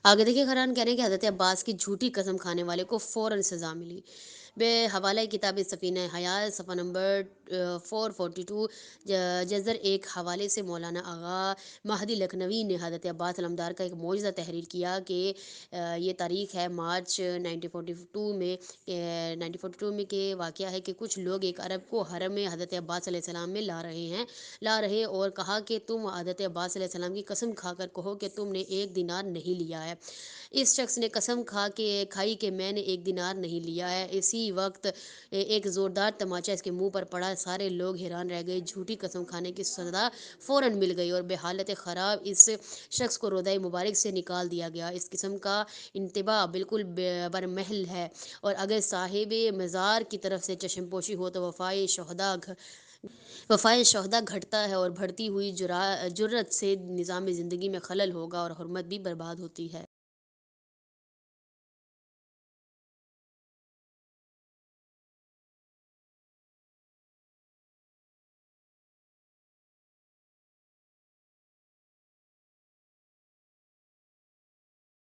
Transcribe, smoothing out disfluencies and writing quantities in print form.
آگے دیکھیے قرآن کہہ رہے ہیں کہ حضرت عباس کی جھوٹی قسم کھانے والے کو فوراً سزا ملی۔ بے حوالہ کتاب سفینہ حیات صفحہ نمبر 442 جزر ایک حوالے سے مولانا آغا مہدی لکھنوی نے حضرت عباس علمدار کا ایک معجزہ تحریر کیا کہ یہ تاریخ ہے مارچ 1942 میں 1942 میں کہ واقعہ ہے کہ کچھ لوگ ایک عرب کو حرم میں حضرت عباس علیہ السلام میں لا رہے اور کہا کہ تم حضرت عباس علیہ السلام کی قسم کھا کر کہو کہ تم نے ایک دینار نہیں لیا ہے۔ اس شخص نے قسم کھائی کہ میں نے ایک دینار نہیں لیا ہے۔ اسی وقت ایک زوردار تماچا اس کے منہ پر پڑا، سارے لوگ حیران رہ گئے۔ جھوٹی قسم کھانے کی سزا فوراً مل گئی اور بے حالت خراب اس شخص کو روضہ مبارک سے نکال دیا گیا۔ اس قسم کا انتباہ بالکل برمحل ہے، اور اگر صاحب مزار کی طرف سے چشم پوشی ہو تو وفائے شہدا گھٹتا ہے، اور بڑھتی ہوئی جرت سے نظام زندگی میں خلل ہوگا اور حرمت بھی برباد ہوتی ہے۔